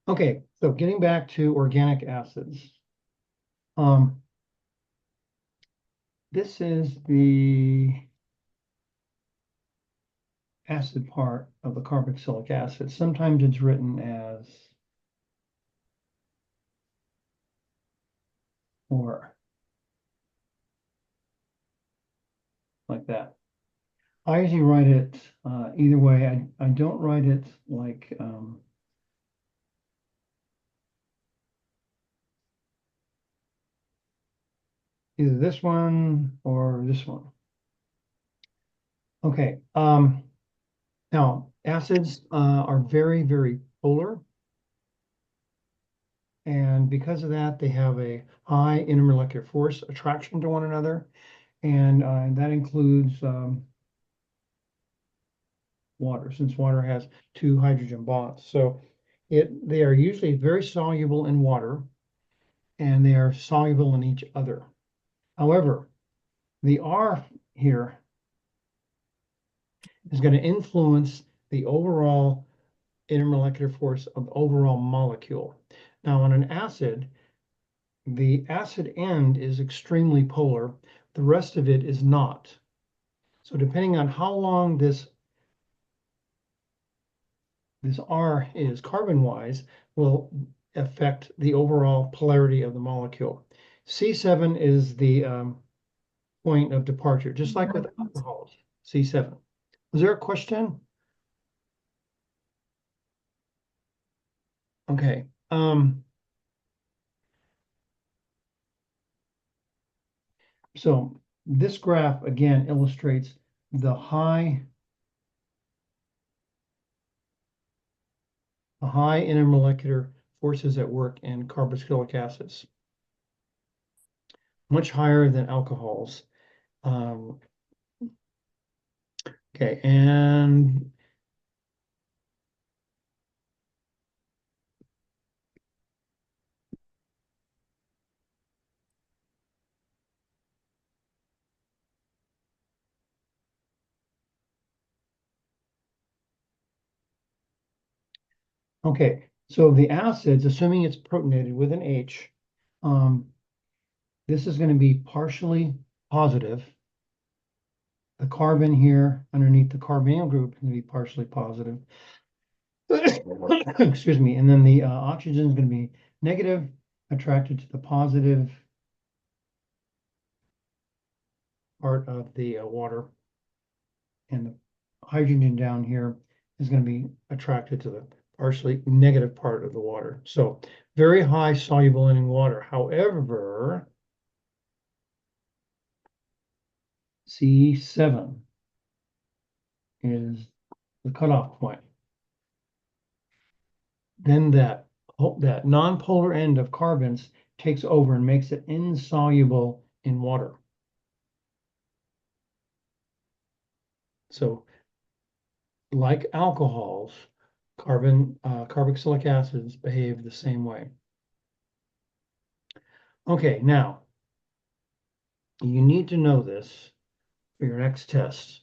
Okay, so getting back to organic acids. Um, this is the acid part of the carboxylic acid. Sometimes it's written as or like that. I usually write it either way. I don't write it like either this one or this one. Okay. Now acids are very, very polar. And because of that, they have a high intermolecular force attraction to one another. And that includes water, since water has two hydrogen bonds. So they are usually very soluble in water, and they are soluble in each other. However, the R here is going to influence the overall intermolecular force of the overall molecule. Now, on an acid, the acid end is extremely polar. The rest of it is not. So depending on how long this R is carbon-wise will affect the overall polarity of the molecule. C7 is the point of departure, just like with alcohols, C7. Was there a question? Okay. So this graph again illustrates the high intermolecular forces at work in carboxylic acids, much higher than alcohols. Um, okay, and okay, so the acids, assuming it's protonated with an H, um, this is going to be partially positive. The carbon here underneath the carbonyl group is going to be partially positive. Excuse me. And then the oxygen is going to be negative, attracted to the positive part of the water. And the hydrogen down here is going to be attracted to the partially negative part of the water. So very high soluble in water. However, C7 is the cutoff point. Then that non-polar end of carbons takes over and makes it insoluble in water. So like alcohols, carboxylic acids behave the same way. Okay, now you need to know this for your next test.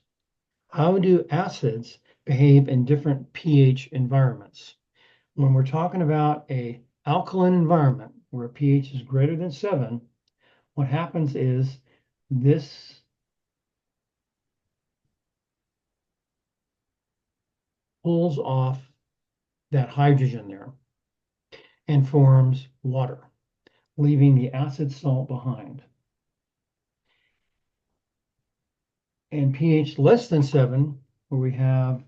How do acids behave in different pH environments? When we're talking about a alkaline environment where pH is greater than 7, what happens is this pulls off that hydrogen there and forms water, leaving the acid salt behind. And pH less than 7, where we have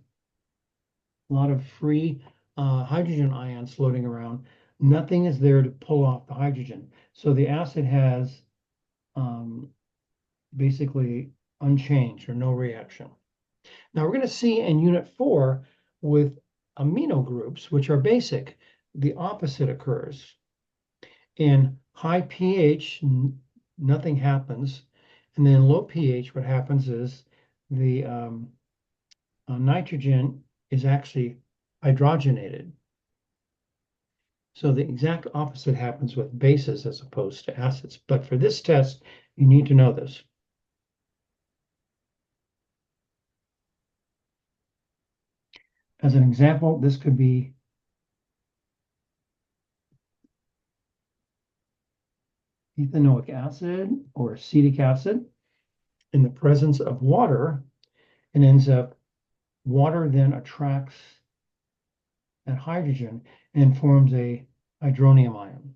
a lot of free hydrogen ions floating around, nothing is there to pull off the hydrogen. So the acid has basically unchanged or no reaction. Now we're going to see in Unit 4 with amino groups, which are basic, the opposite occurs. In high pH, nothing happens. And then low pH, what happens is the nitrogen is actually hydrogenated. So the exact opposite happens with bases as opposed to acids. But for this test, you need to know this. As an example, this could be ethanoic acid or acetic acid in the presence of water and ends up water then attracts that hydrogen and forms a hydronium ion.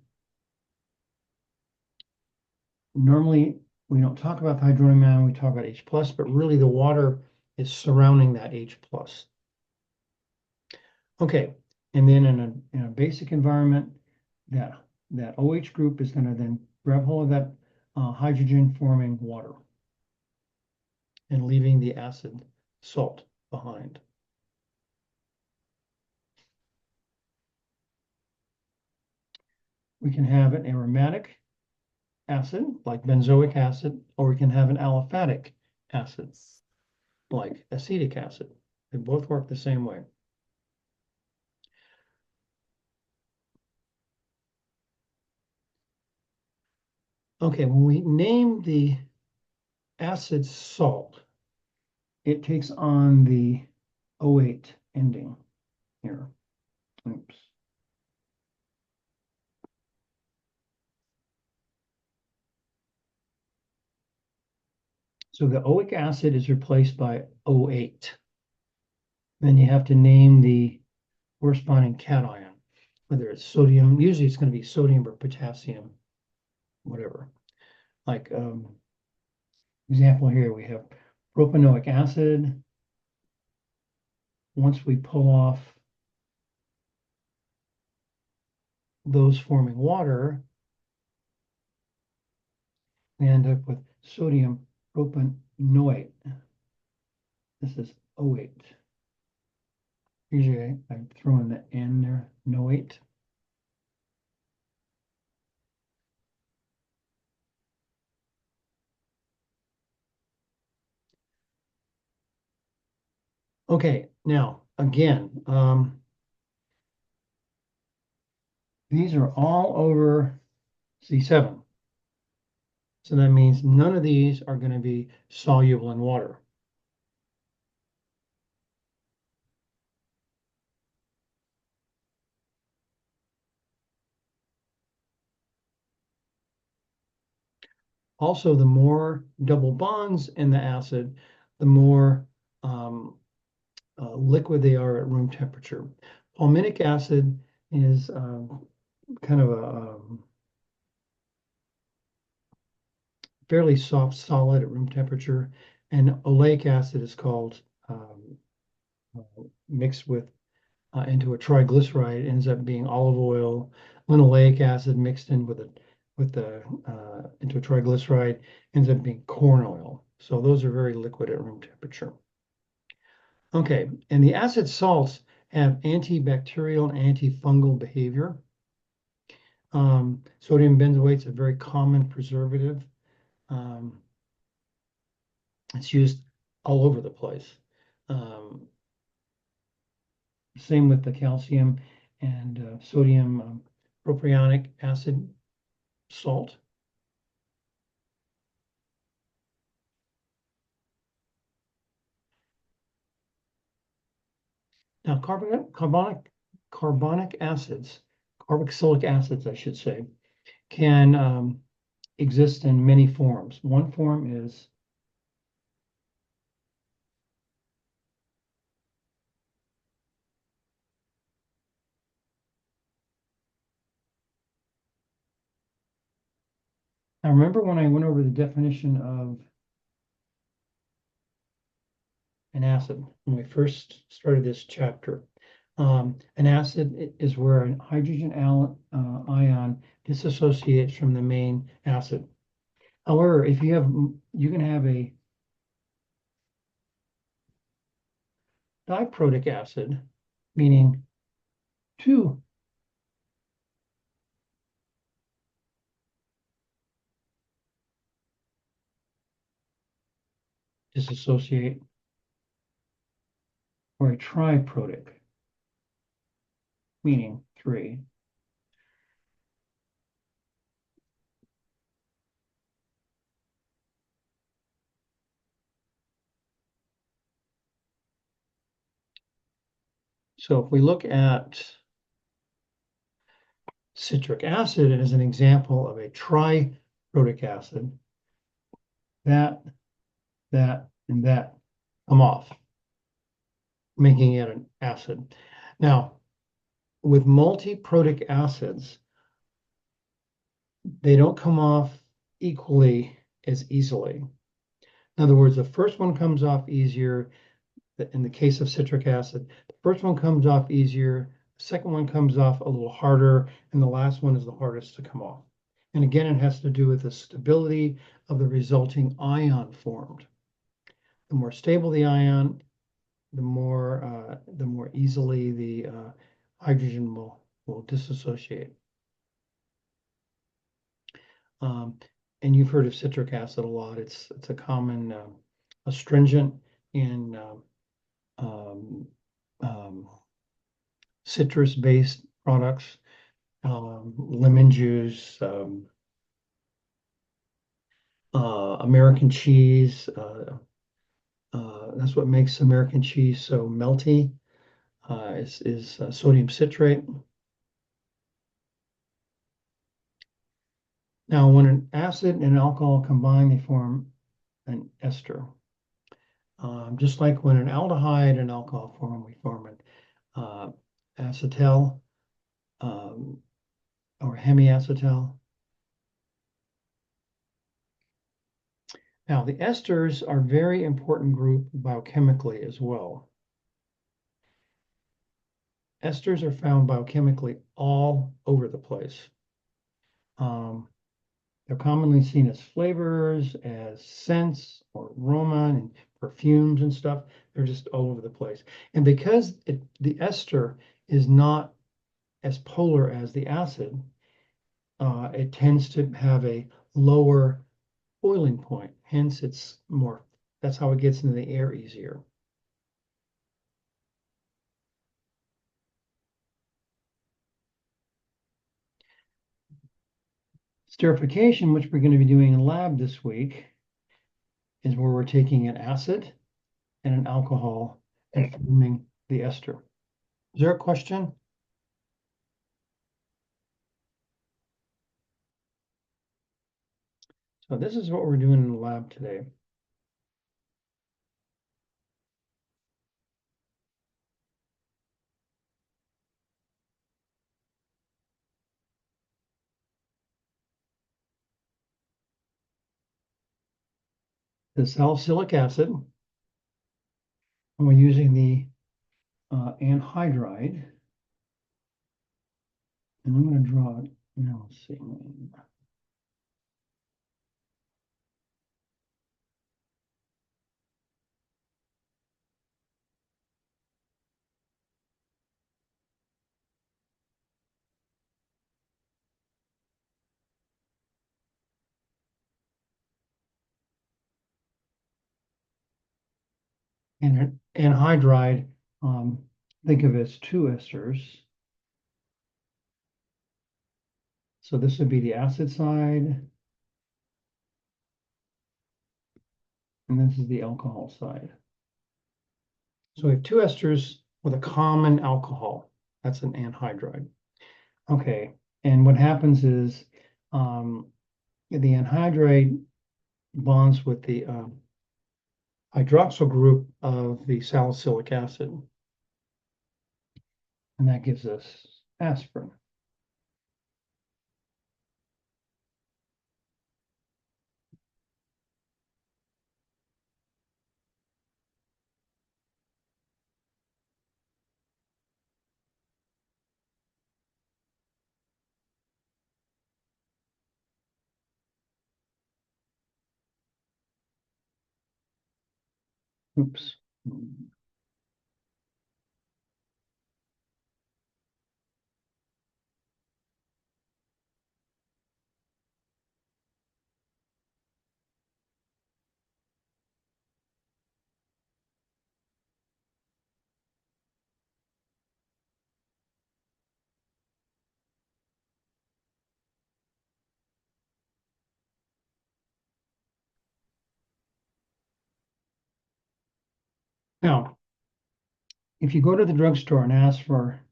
Normally, we don't talk about the hydronium ion, we talk about H plus, but really the water is surrounding that H plus. Okay, and then in a basic environment, that OH group is going to then grab hold of that hydrogen forming water and leaving the acid salt behind. We can have an aromatic acid like benzoic acid, or we can have an aliphatic acid like acetic acid. They both work the same way. Okay, when we name the acid salt, it takes on the O8 ending here. Oops. So the oic acid is replaced by O8. Then you have to name the corresponding cation, whether it's sodium, usually it's going to be sodium or potassium, whatever. Like example here, we have propanoic acid. Once we pull off those forming water, we end up with sodium propanoate. This is O8. Usually I throw in the N there, noate. Okay, now again, these are all over C7. So that means none of these are going to be soluble in water. Also, the more double bonds in the acid, the more liquid they are at room temperature. Fulminic acid is kind of a fairly soft solid at room temperature, and oleic acid is called mixed with into a triglyceride. It ends up being olive oil. Linoleic acid mixed in with the into a triglyceride ends up being corn oil. So those are very liquid at room temperature. Okay, and the acid salts have antibacterial and antifungal behavior. Sodium benzoate is a very common preservative. It's used all over the place. Same with the calcium and sodium propionic acid salt. Now, carbonic acids, carboxylic acids, I should say, can exist in many forms. One form is now remember when I went over the definition of an acid when we first started this chapter. An acid is where a hydrogen ion dissociates from the main acid. However, if you can have a diprotic acid, meaning two dissociate, or a triprotic, meaning three. So if we look at citric acid as an example of a triprotic protic acid, that, and that come off, making it an acid. Now, with multi-protic acids, they don't come off equally as easily. In other words, the first one comes off easier. In the case of citric acid, the first one comes off easier, the second one comes off a little harder, and the last one is the hardest to come off. And again, it has to do with the stability of the resulting ion formed. The more stable the ion, the more easily the hydrogen will dissociate. And you've heard of citric acid a lot. It's a common astringent in citrus-based products, lemon juice, American cheese. That's what makes American cheese so melty, is sodium citrate. Now, when an acid and an alcohol combine, they form an ester. Just like when an aldehyde and alcohol form, we form an acetal or hemiacetal. Now, the esters are a very important group biochemically as well. Esters are found biochemically all over the place. They're commonly seen as flavors, as scents or aroma and perfumes and stuff. They're just all over the place. And because the ester is not as polar as the acid, it tends to have a lower boiling point. Hence, that's how it gets into the air easier. Esterification, which we're going to be doing in lab this week, is where we're taking an acid and an alcohol and forming the ester. Is there a question? So this is what we're doing in the lab today. The salicylic acid, and we're using the anhydride. And I'm going to draw it. Now, let's see. And anhydride, think of it as two esters. So this would be the acid side, and this is the alcohol side. So we have two esters with a common alcohol. That's an anhydride. Okay, and what happens is the anhydride bonds with the hydroxyl group of the salicylic acid, and that gives us aspirin. Oops. Now, if you go to the drugstore and ask for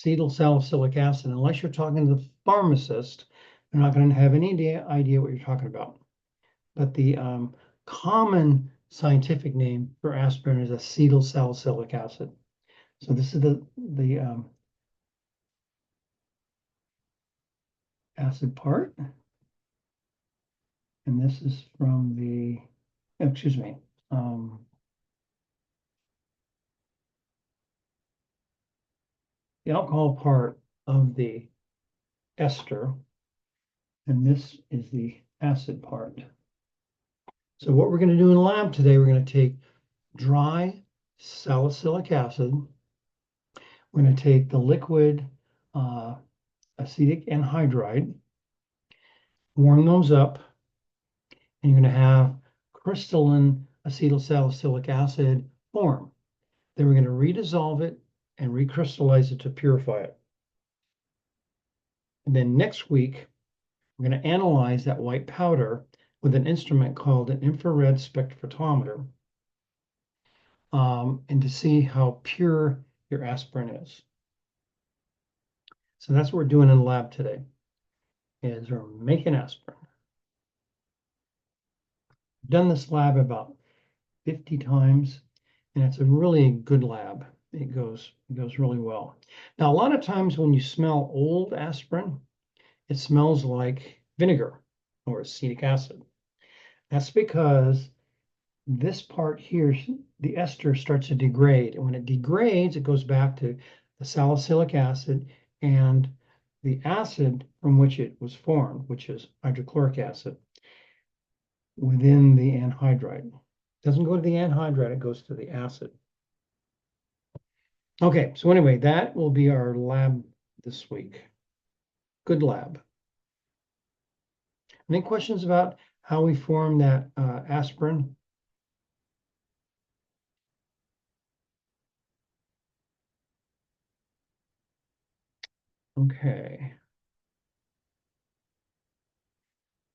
acetyl salicylic acid. Unless you're talking to the pharmacist, they're not going to have any idea what you're talking about. But the common scientific name for aspirin is acetyl salicylic acid. So this is the acid part. And this is from the, excuse me, the alcohol part of the ester, and this is the acid part. So what we're going to do in the lab today, we're going to take dry salicylic acid. We're going to take the liquid acetic anhydride, warm those up, and you're going to have crystalline acetyl salicylic acid form. Then we're going to redissolve it and recrystallize it to purify it. And then next week, we're going to analyze that white powder with an instrument called an infrared spectrophotometer, and to see how pure your aspirin is. So that's what we're doing in the lab today, is we're making aspirin. I've done this lab about 50 times, and it's a really good lab. It goes really well. Now, a lot of times when you smell old aspirin, it smells like vinegar or acetic acid. That's because this part here, the ester starts to degrade. And when it degrades, it goes back to the salicylic acid and the acid from which it was formed, which is hydrochloric acid, within the anhydride. It doesn't go to the anhydride, it goes to the acid. Okay, so anyway, that will be our lab this week. Good lab. Any questions about how we form that aspirin? Okay.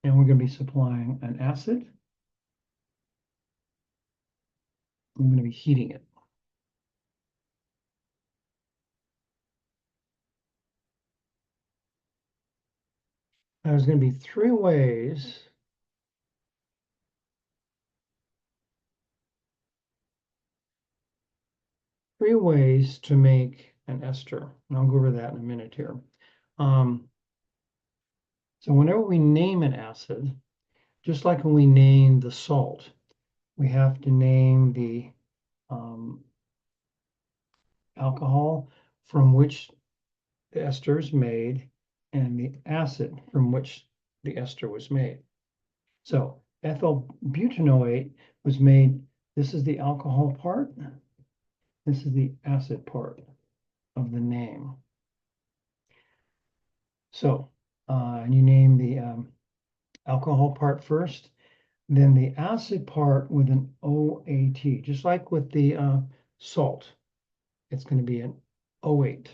And we're going to be supplying an acid. I'm going to be heating it. Now, there's going to be three ways to make an ester. And I'll go over that in a minute here. So whenever we name an acid, just like when we name the salt, we have to name the alcohol from which the ester is made and the acid from which the ester was made. So ethyl butanoate was made, this is the alcohol part, this is the acid part of the name. So, and you name the alcohol part first, then the acid part with an OAT, just like with the salt, it's going to be an O8,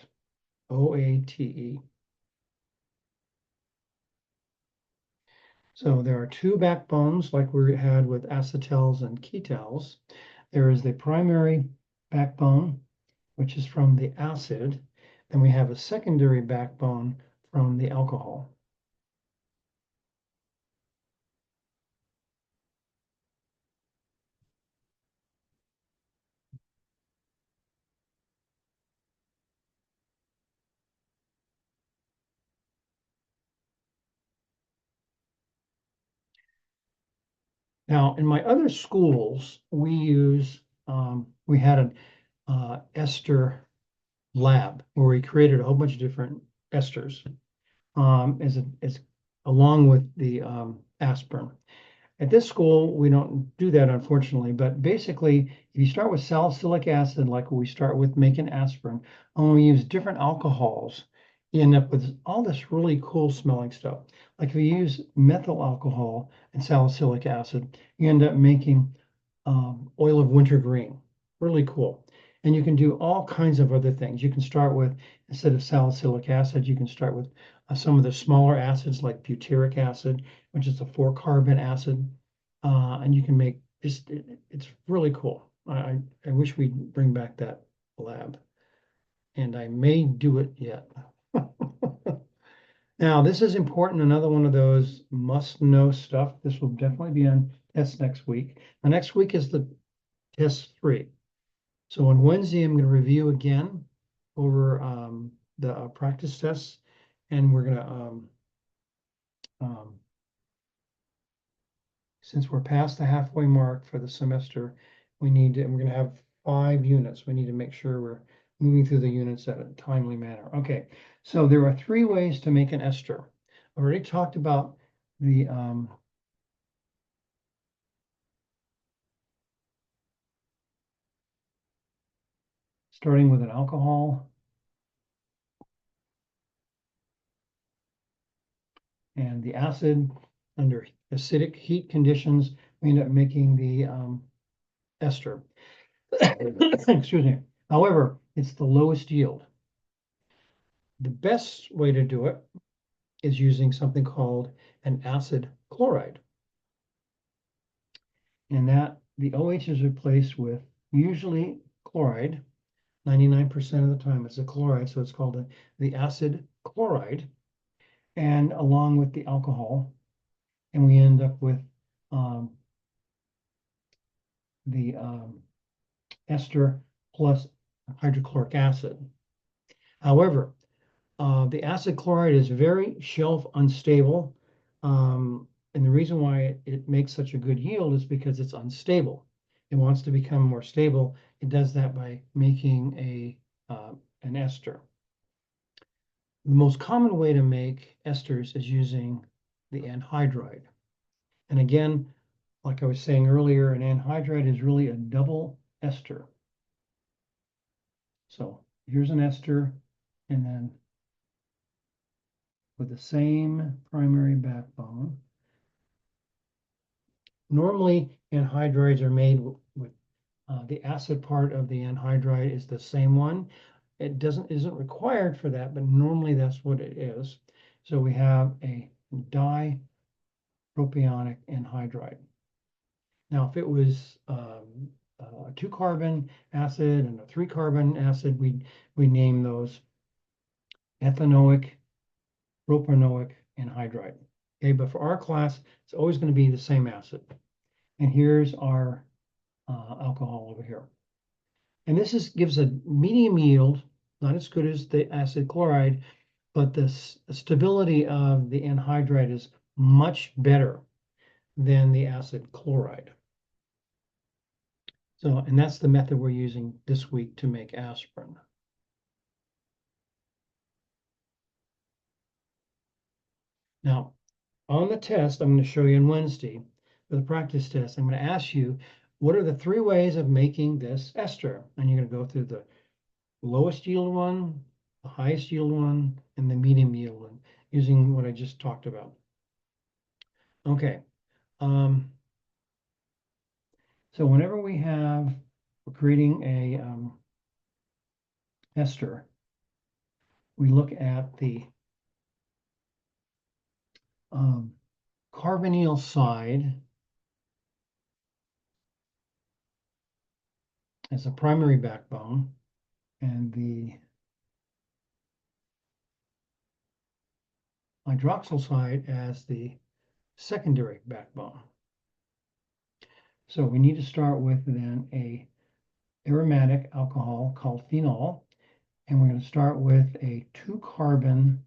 OATE. So there are two backbones like we had with acetals and ketals. There is the primary backbone, which is from the acid. Then we have a secondary backbone from the alcohol. Now, in my other schools, we had an ester lab where we created a whole bunch of different esters as along with the aspirin. At this school, we don't do that, unfortunately, but basically, if you start with salicylic acid, like we start with making aspirin, and when we use different alcohols, you end up with all this really cool smelling stuff. Like if you use methyl alcohol and salicylic acid, you end up making oil of wintergreen. Really cool. And you can do all kinds of other things. You can start with, instead of salicylic acid, you can start with some of the smaller acids like butyric acid, which is a 4-carbon acid. And you can make just, it's really cool. I wish we'd bring back that lab. and I may do it yet. Now, this is important, another one of those must-know stuff. This will definitely be on test next week. The next week is the test 3. So on Wednesday, I'm going to review again over the practice tests, and we're going to, since we're past the halfway mark for the semester, we're going to have 5 units. We need to make sure we're moving through the units at a timely manner. Okay, so there are 3 ways to make an ester. I already talked about the starting with an alcohol and the acid. Under acidic heat conditions, we end up making the ester. Excuse me. However, it's the lowest yield. The best way to do it is using something called an acid chloride. And that the OH is replaced with usually chloride. 99% of the time it's a chloride, so it's called the acid chloride, and along with the alcohol, and we end up with the ester plus hydrochloric acid. However, the acid chloride is very shelf unstable. And the reason why it makes such a good yield is because it's unstable. It wants to become more stable. It does that by making an ester. The most common way to make esters is using the anhydride. And again, like I was saying earlier, an anhydride is really a double ester. So here's an ester, and then with the same primary backbone. Normally, anhydrides are made with the acid part of the anhydride is the same one. It isn't required for that, but normally that's what it is. So we have a dipropionic anhydride. Now, if it was a 2-carbon acid and a 3-carbon acid, we name those ethanoic, propanoic anhydride. Okay, but for our class, it's always going to be the same acid. And here's our alcohol over here. And this gives a medium yield, not as good as the acid chloride, but the stability of the anhydride is much better than the acid chloride. So, and that's the method we're using this week to make aspirin. Now, on the test, I'm going to show you on Wednesday for the practice test. I'm going to ask you, what are the 3 ways of making this ester? And you're going to go through the lowest yield one, the highest yield one, and the medium yield one, using what I just talked about. Okay. So whenever we're creating a ester, we look at the carbonyl side as a primary backbone, and the hydroxyl side as the secondary backbone. So we need to start with then a aromatic alcohol called phenol, and we're going to start with a 2-carbon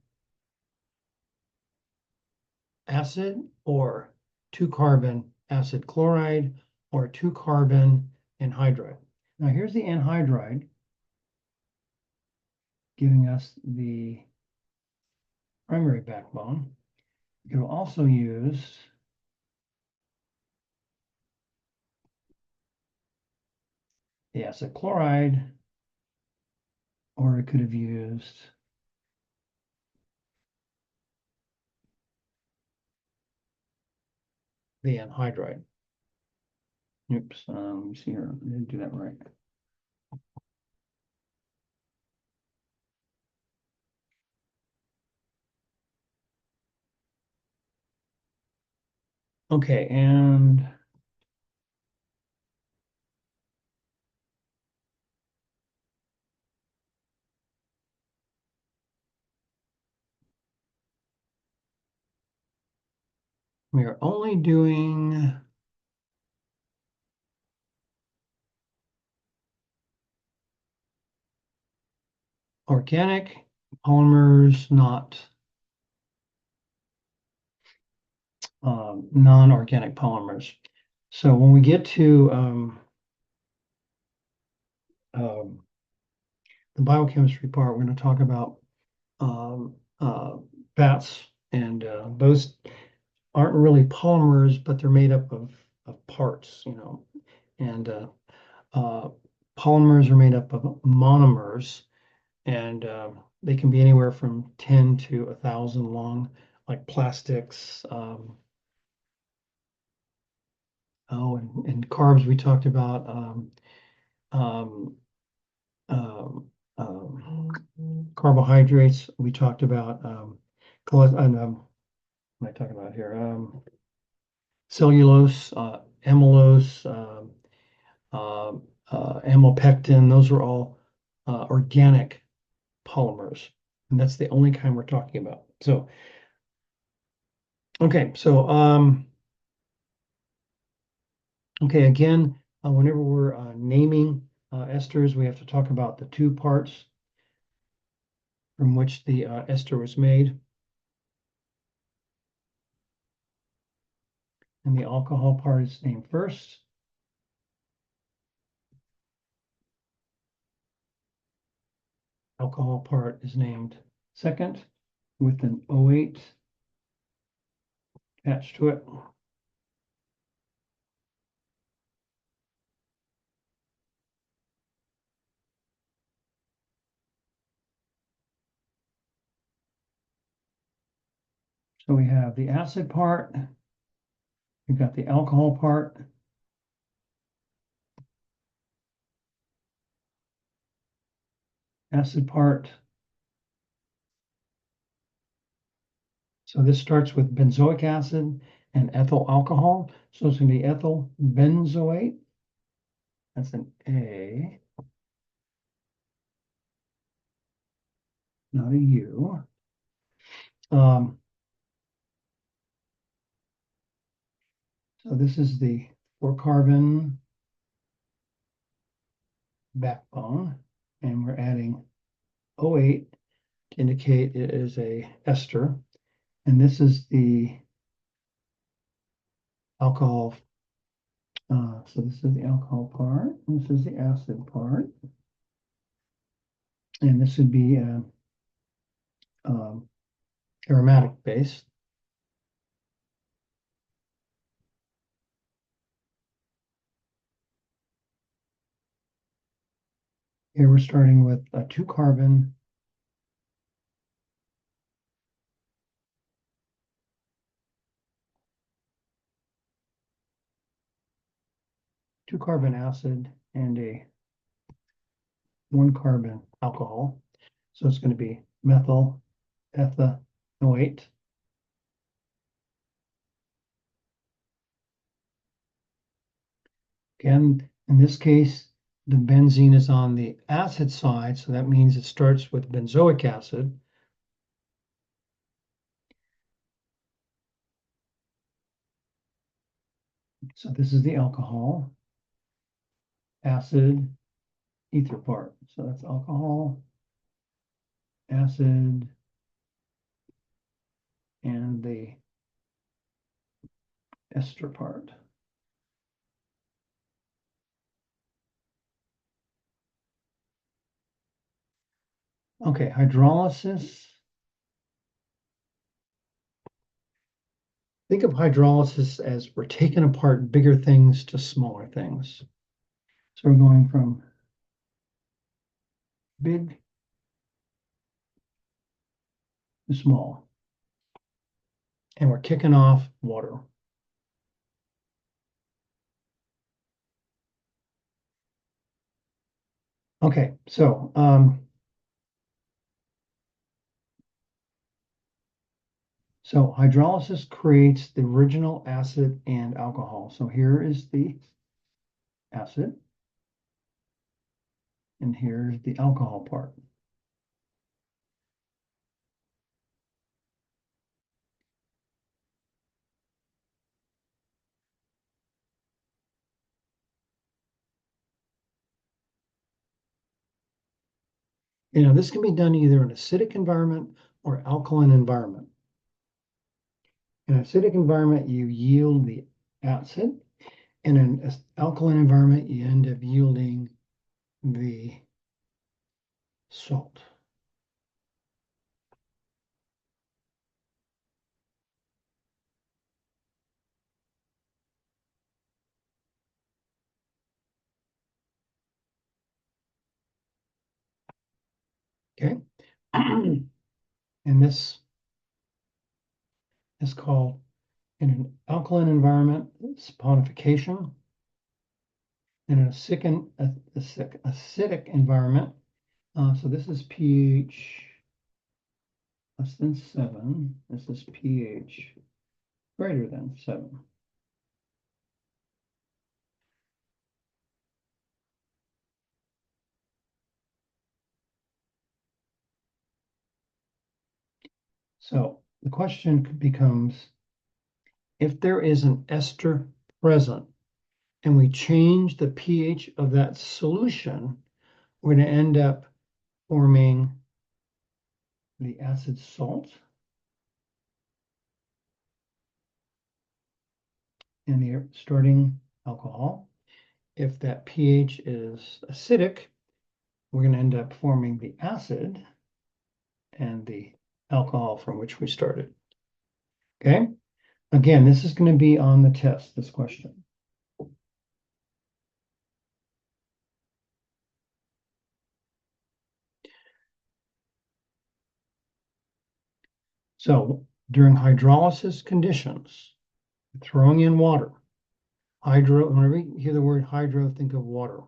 acid or 2-carbon acid chloride or 2-carbon anhydride. Now here's the anhydride giving us the primary backbone. You can also use the acid chloride, or it could have used the anhydride. Oops, let me see here. I didn't do that right. Okay, and We are only doing organic polymers, not non-organic polymers. So when we get to the biochemistry part, we're going to talk about um, fats, and those aren't really polymers, but they're made up of parts, and polymers are made up of monomers, and they can be anywhere from 10 to 1,000 long, like plastics. And carbs we talked about. Um, Carbohydrates we talked about. What am I talking about here? Cellulose, amylose, amylopectin. Those are all organic polymers, and that's the only kind we're talking about. So, okay, so okay, again, whenever we're naming esters, we have to talk about the two parts from which the ester was made. And the alcohol part is named first. Alcohol part is named second with an O8 attached to it. So we have the acid part, we've got the alcohol part, acid part. So this starts with benzoic acid and ethyl alcohol. So it's going to be ethyl benzoate. That's an A, not a U. So this is the 4-carbon backbone, and we're adding O8 to indicate it is a ester. And this is the alcohol. So this is the alcohol part. This is the acid part. And this would be aromatic base. Here we're starting with a 2-carbon acid and a 1-carbon alcohol. So it's going to be methyl ethanoate. Again, in this case, the benzene is on the acid side, so that means it starts with benzoic acid. So this is the alcohol, acid, ether part. So that's alcohol, acid, and the ester part. Okay, hydrolysis. Think of hydrolysis as we're taking apart bigger things to smaller things. So we're going from big to small. And we're kicking off water. Okay, so hydrolysis creates the original acid and alcohol. So here is the acid, and here's the alcohol part. This can be done either in acidic environment or alkaline environment. In an acidic environment, you yield the acid. In an alkaline environment, you end up yielding the salt. Okay. And this is called, in an alkaline environment, saponification. In an acidic environment, so this is pH less than 7. This is pH greater than 7. So the question becomes, if there is an ester present and we change the pH of that solution, we're going to end up forming the acid salt and the starting alcohol. If that pH is acidic, we're going to end up forming the acid and the alcohol from which we started. Okay? Again, this is going to be on the test, this question. So during hydrolysis conditions, throwing in water, whenever you hear the word hydro, think of water.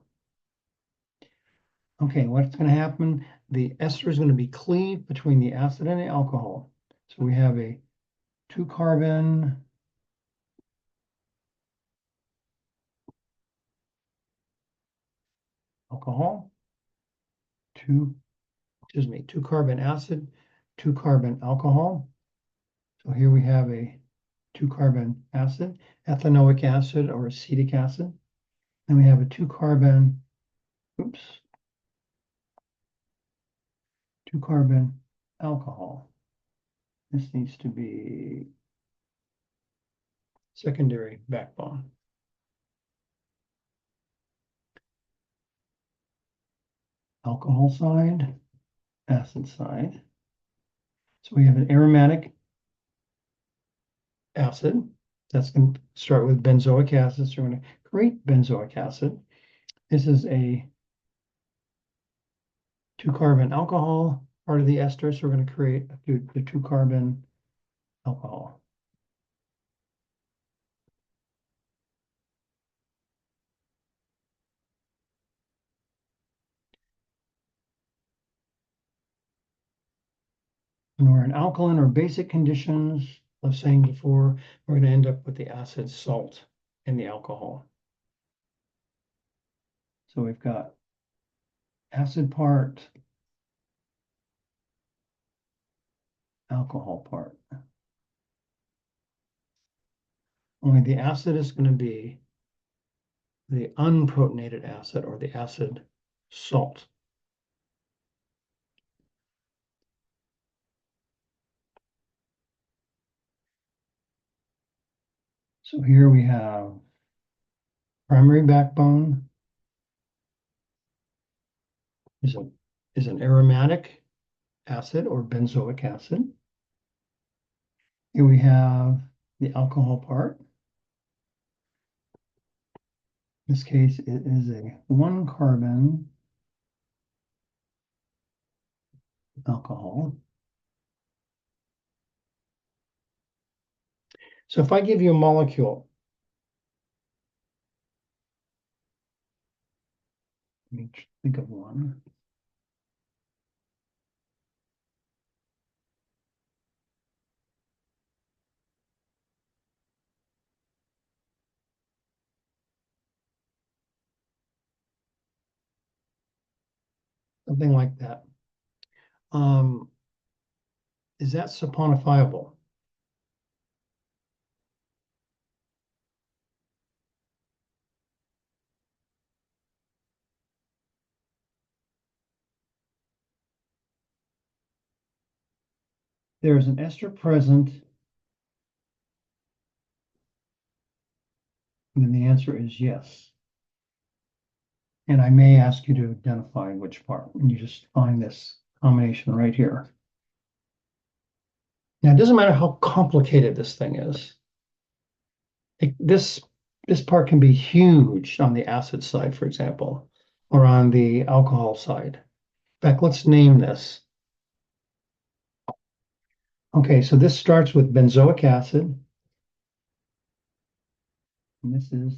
Okay, what's going to happen? The ester is going to be cleaved between the acid and the alcohol. So we have a 2-carbon alcohol, 2-carbon acid, 2-carbon alcohol. So here we have a 2-carbon acid, ethanoic acid or acetic acid. Then we have a 2-carbon, 2-carbon alcohol. This needs to be secondary backbone. Alcohol side, acid side. So we have an aromatic acid. That's going to start with benzoic acid. So we're going to create benzoic acid. This is a 2-carbon alcohol, part of the ester. So we're going to create the 2-carbon alcohol. When we're in alkaline or basic conditions, I was saying before, we're going to end up with the acid salt in the alcohol. So we've got acid part, alcohol part. Only the acid is going to be the unprotonated acid or the acid salt. So here we have primary backbone is an aromatic acid or benzoic acid. Here we have the alcohol part. In this case, it is a 1-carbon alcohol. So if I give you a molecule, let me think of one. Something like that. Is that saponifiable? there is an ester present, then the answer is yes. And I may ask you to identify which part, and you just find this combination right here. Now, it doesn't matter how complicated this thing is. This part can be huge on the acid side, for example, or on the alcohol side. In fact, let's name this. Okay, so this starts with benzoic acid. And this is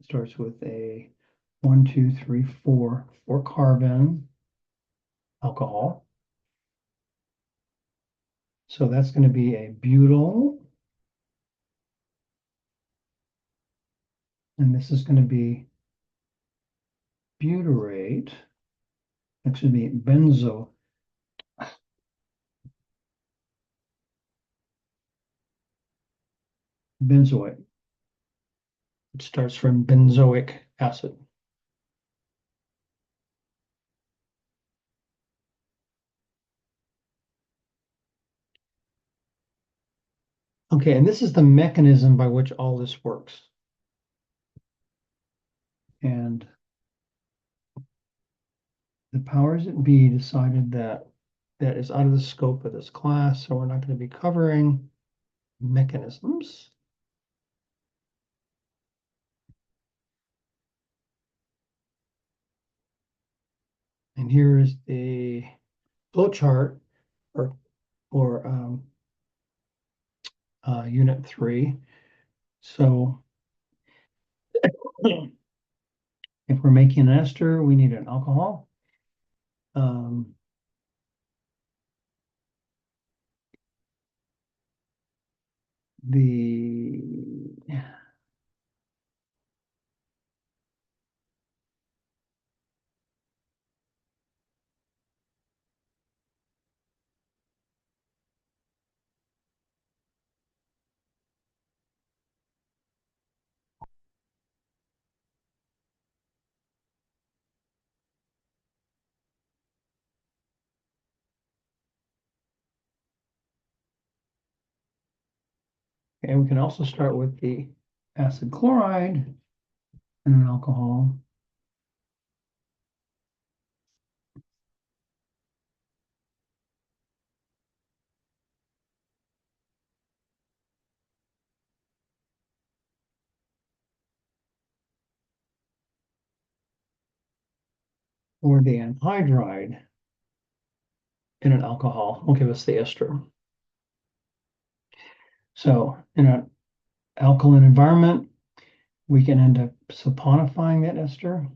starts with a 1, 2, 3, 4 carbon alcohol. So that's going to be a butyl. And this is going to be butyrate. Excuse me, benzoate. It starts from benzoic acid. Okay, and this is the mechanism by which all this works. And the powers that be decided that that is out of the scope of this class, so we're not going to be covering mechanisms. And here is the flow chart or unit 3. So if we're making an ester, we need an alcohol. The and we can also start with the acid chloride and an alcohol. Or the anhydride in an alcohol will give us the ester. So in an alkaline environment, we can end up saponifying that ester.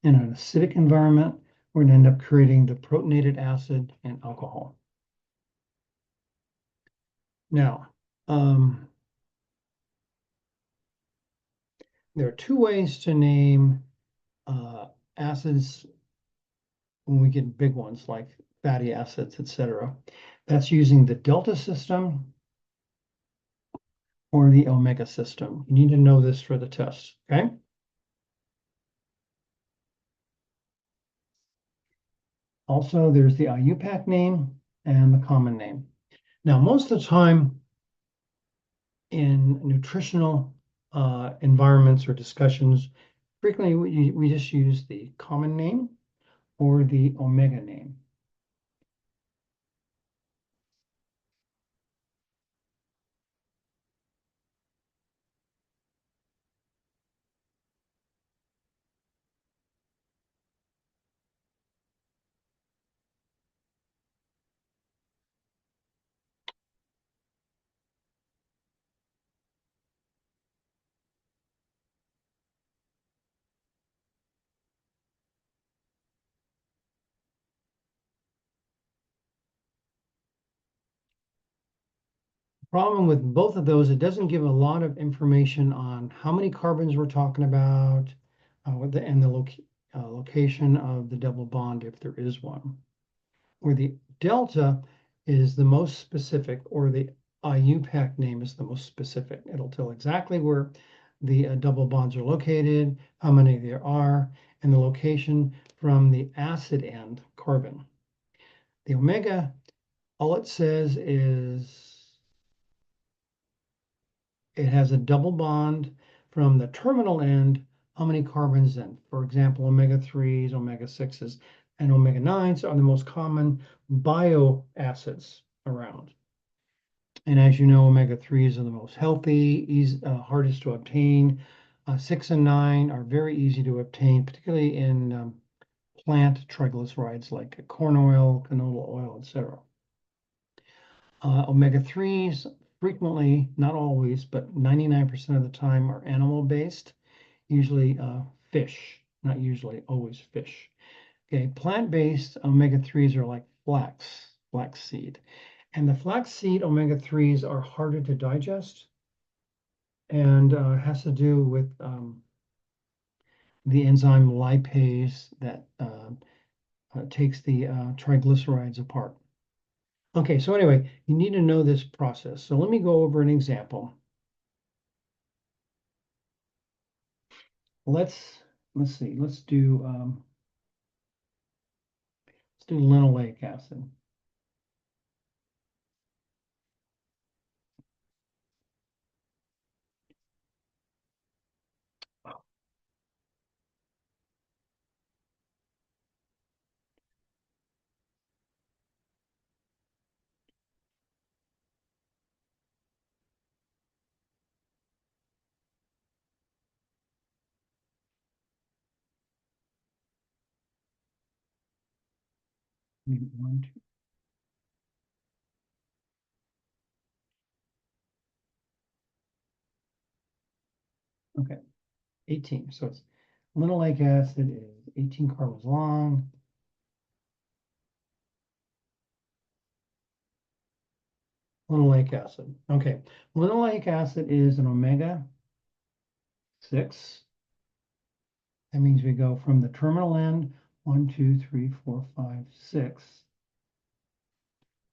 In an acidic environment, we're going to end up creating the protonated acid and alcohol. Now, there are two ways to name acids when we get big ones like fatty acids, etc. That's using the delta system or the omega system. You need to know this for the test, okay? Also, there's the IUPAC name and the common name. Now, most of the time in nutritional environments or discussions, frequently we just use the common name or the omega name. Problem with both of those, it doesn't give a lot of information on how many carbons we're talking about, and the location of the double bond if there is one. Where the delta is the most specific, or the IUPAC name is the most specific. It'll tell exactly where the double bonds are located, how many there are, and the location from the acid end carbon. The omega All it says is it has a double bond from the terminal end, how many carbons in. For example, omega-3s, omega-6s, and omega-9s are the most common bioacids around. And as you know, omega-3s are the most healthy, hardest to obtain. 6 and 9 are very easy to obtain, particularly in plant triglycerides like corn oil, canola oil, etc. Omega-3s frequently, not always, but 99% of the time are animal-based, usually fish, not usually, always fish. Okay, plant-based omega-3s are like flaxseed. And the flaxseed omega-3s are harder to digest and has to do with the enzyme lipase that takes the triglycerides apart. Okay, so anyway, you need to know this process. So let me go over an example. Let's see. Let's do linoleic acid. One, two. Okay, 18. So it's linoleic acid is 18 carbons long. Linoleic acid. Okay, linoleic acid is an omega-6. That means we go from the terminal end, 1, 2, 3, 4, 5, 6.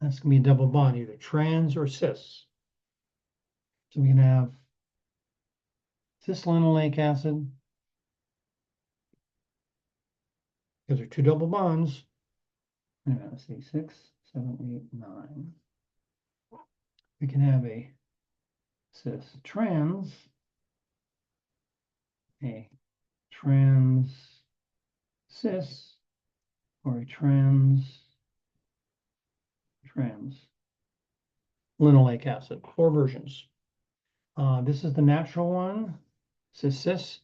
That's going to be a double bond, either trans or cis. So we can have cis-linoleic acid, because they're two double bonds. Let's see, 6, 7, 8, 9. We can have a cis-trans, a trans-cis, or a trans linoleic acid. 4 versions. This is the natural one, cis-cis,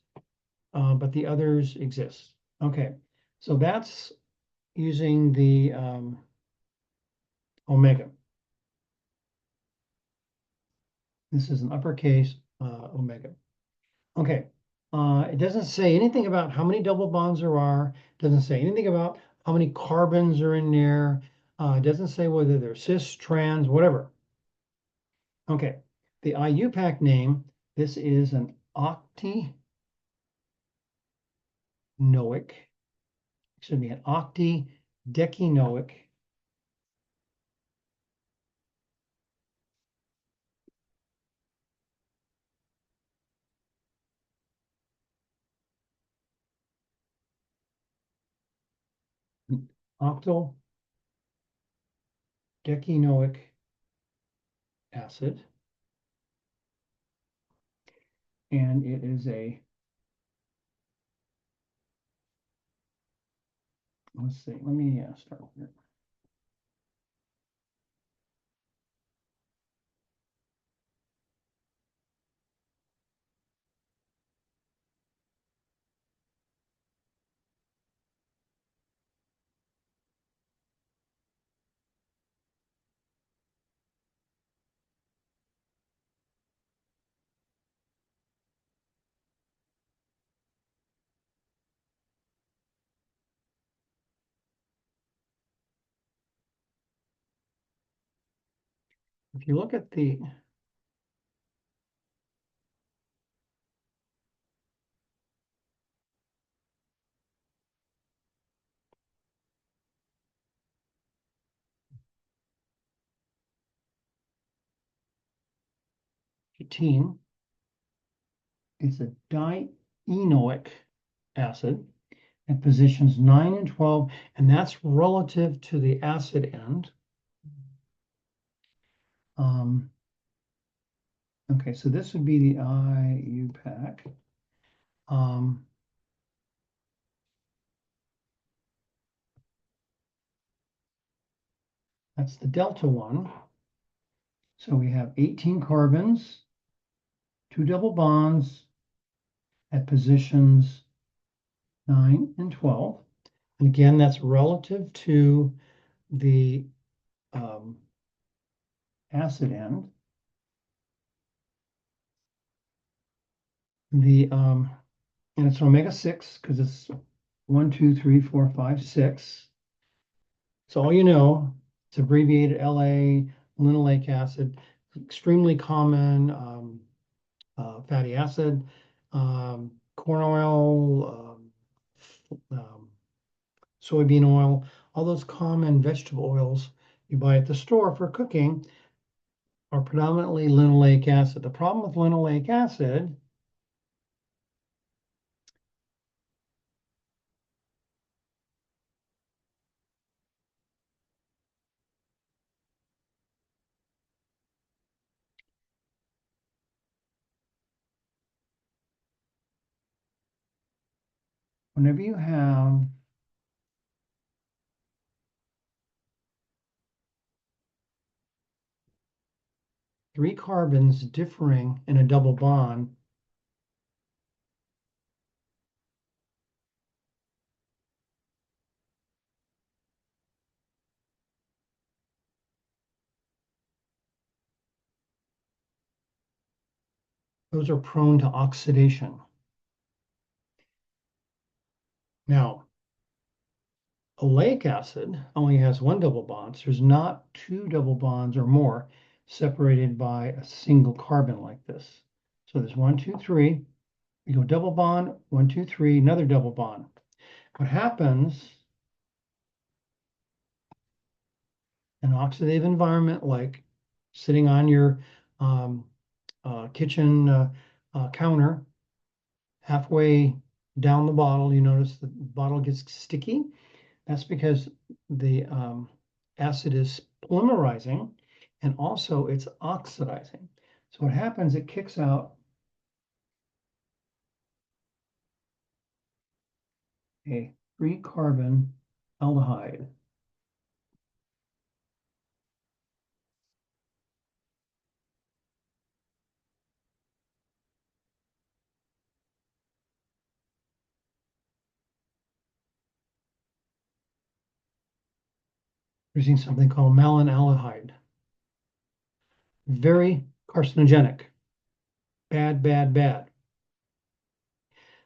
but the others exist. Okay, so that's using the omega. This is an uppercase omega. Okay, it doesn't say anything about how many double bonds there are. It doesn't say anything about how many carbons are in there. It doesn't say whether they're cis, trans, whatever. Okay, the IUPAC name, this is an octanoic, excuse me, an octadecanoic octadecanoic acid. And it is let's see, let me start here. If you look at the team, it's a dienoic acid at positions 9 and 12, and that's relative to the acid end. Okay, so this would be the IUPAC. That's the delta one. So we have 18 carbons, 2 double bonds at positions 9 and 12. And again, that's relative to the acid end. And it's omega-6 because it's 1, 2, 3, 4, 5, 6. So all you know, it's abbreviated LA, linoleic acid, extremely common fatty acid, corn oil, soybean oil, all those common vegetable oils you buy at the store for cooking are predominantly linoleic acid. The problem with linoleic acid whenever you have three carbons differing in a double bond, those are prone to oxidation. Now, oleic acid only has one double bond, so there's not two double bonds or more separated by a single carbon like this. So there's 1, 2, 3. We go double bond, 1, 2, 3, another double bond. What happens in an oxidative environment, like sitting on your kitchen counter, halfway down the bottle, you notice the bottle gets sticky. That's because the acid is polymerizing and also it's oxidizing. So what happens, it kicks out a 3-carbon aldehyde. Using something called malonaldehyde. Very carcinogenic. Bad, bad, bad.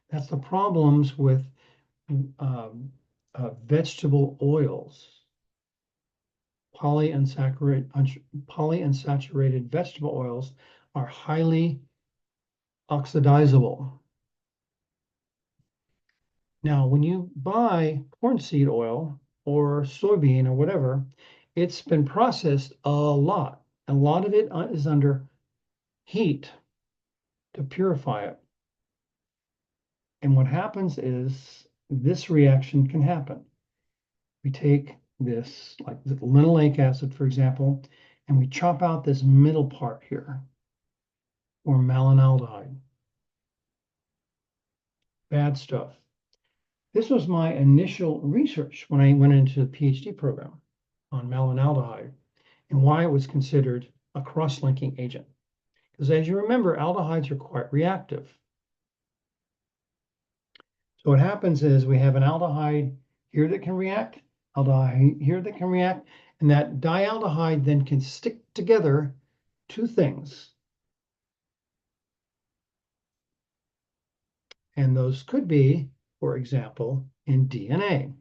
That's the problems with vegetable oils. Polyunsaturated vegetable oils are highly oxidizable. Now, when you buy corn seed oil or soybean or whatever, it's been processed a lot. A lot of it is under heat to purify it. And what happens is this reaction can happen. We take this, like the linoleic acid, for example, and we chop out this middle part here, or malonaldehyde. Bad stuff. This was my initial research when I went into the PhD program on malonaldehyde and why it was considered a cross-linking agent. Because as you remember, aldehydes are quite reactive. So what happens is we have an aldehyde here that can react, aldehyde here that can react, and that dialdehyde then can stick together two things. And those could be, for example, in DNA.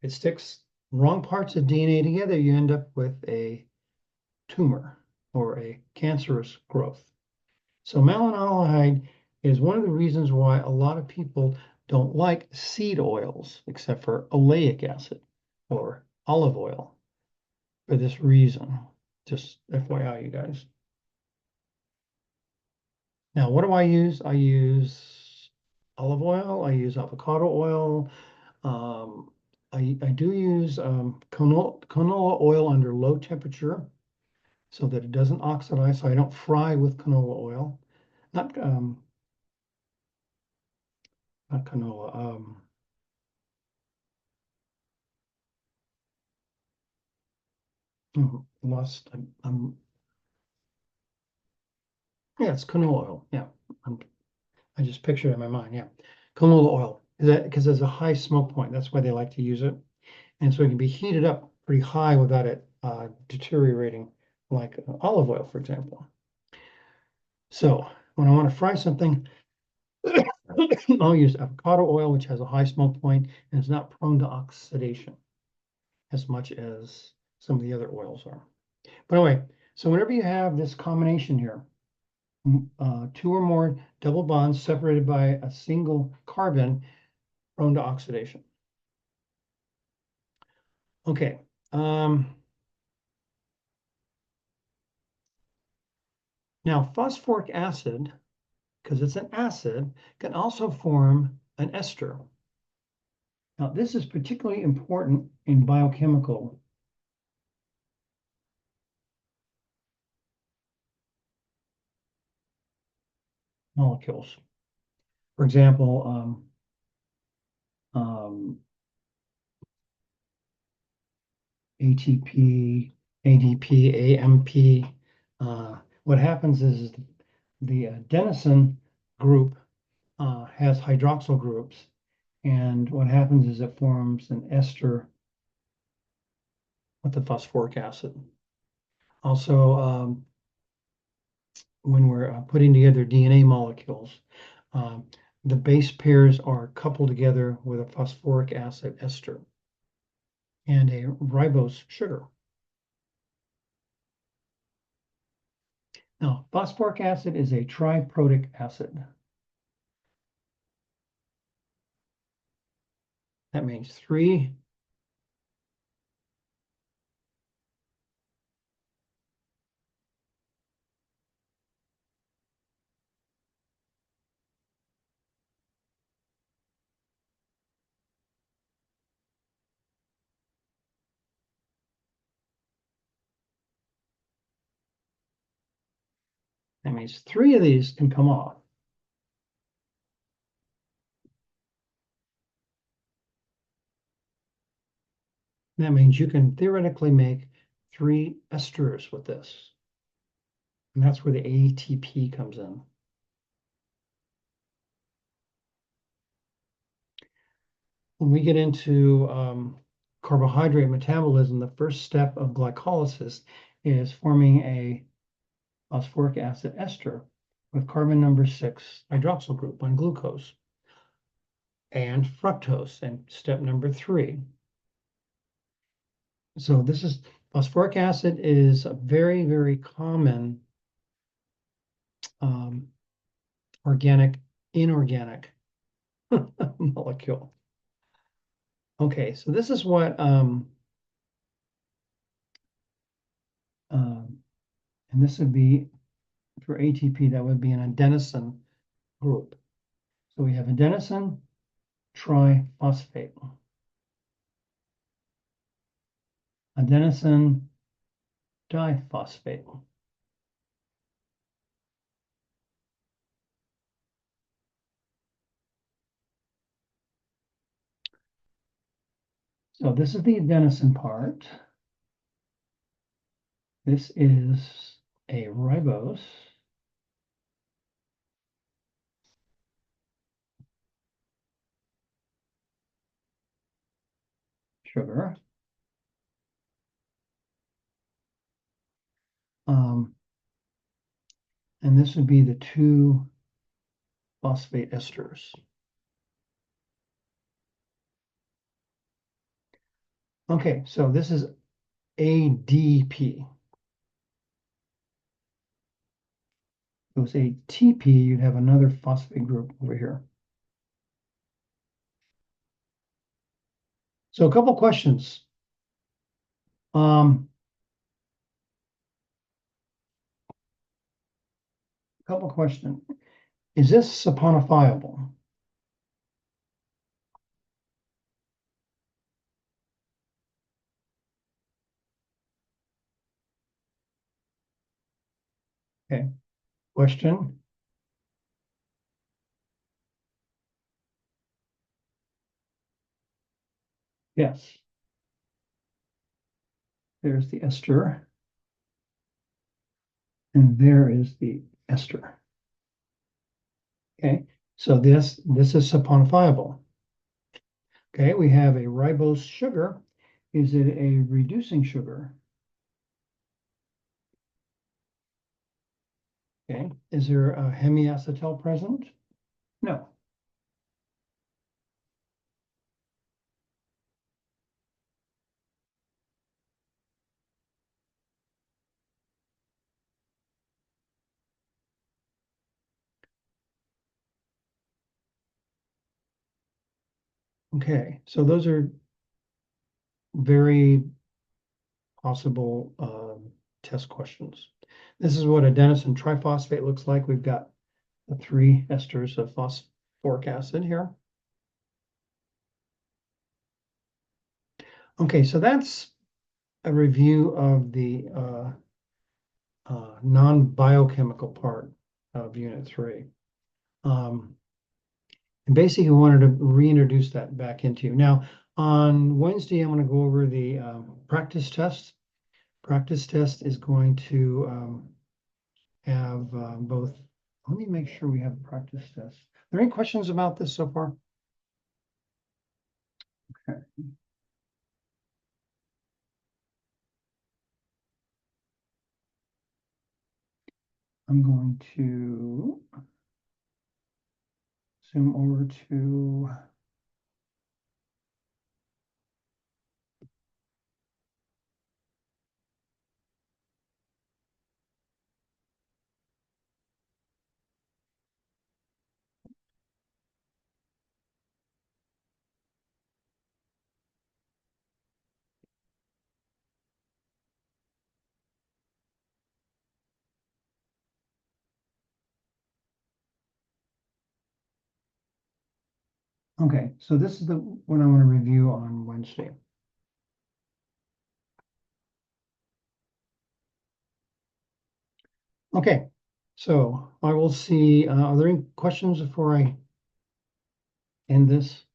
It sticks wrong parts of DNA together, you end up with a tumor or a cancerous growth. So malonaldehyde is one of the reasons why a lot of people don't like seed oils, except for oleic acid or olive oil, for this reason. Just FYI, you guys. Now, what do I use? I use olive oil. I use avocado oil. I do use canola oil under low temperature. so that it doesn't oxidize, so I don't fry with canola oil. Not not canola. Lost. Yeah, it's canola oil. Yeah, I just picture it in my mind. Yeah, canola oil. Is that because there's a high smoke point? That's why they like to use it, and so it can be heated up pretty high without it deteriorating, like olive oil, for example. So when I want to fry something, I'll use avocado oil, which has a high smoke point and is not prone to oxidation as much as some of the other oils are. But anyway, so whenever you have this combination here, two or more double bonds separated by a single carbon prone to oxidation. Okay. Now, phosphoric acid, because it's an acid, can also form an ester. Now, this is particularly important in biochemical molecules. For example, ATP, ADP, AMP. What happens is the adenosine group has hydroxyl groups, and what happens is it forms an ester with the phosphoric acid. Also, when we're putting together DNA molecules, um, the base pairs are coupled together with a phosphoric acid ester and a ribose sugar. Now, phosphoric acid is a triprotic acid. That means three. That means three of these can come off. That means you can theoretically make three esters with this. And that's where the ATP comes in. When we get into carbohydrate metabolism, the first step of glycolysis is forming a phosphoric acid ester with carbon number 6 hydroxyl group on glucose and fructose and step number 3. So this is phosphoric acid is a very, very common organic, inorganic molecule. Okay, so this is what, and this would be for ATP, that would be an adenosine group. So we have adenosine triphosphate, adenosine diphosphate. So this is the adenosine part. This is a ribose. Sugar. And this would be the two phosphate esters. Okay, so this is ADP. If it was ATP, you'd have another phosphate group over here. So a couple questions. Couple questions. Is this saponifiable? Okay, question? Yes. There's the ester, and there is the ester. Okay, so this is saponifiable. Okay, we have a ribose sugar. Is it a reducing sugar? Okay, is there a hemiacetal present? No. Okay, so those are very possible test questions. This is what adenosine triphosphate looks like. We've got the 3 esters of phosphoric acid here. Okay, so that's a review of the non-biochemical part of Unit 3. And basically wanted to reintroduce that back into you. Now, on Wednesday, I'm going to go over the practice test. Practice test is going to have both. Let me make sure we have a practice test. Are there any questions about this so far? Okay. I'm going to zoom over to okay, so this is the what I want to review on Wednesday. Okay, so I will see. Are there any questions before I end this?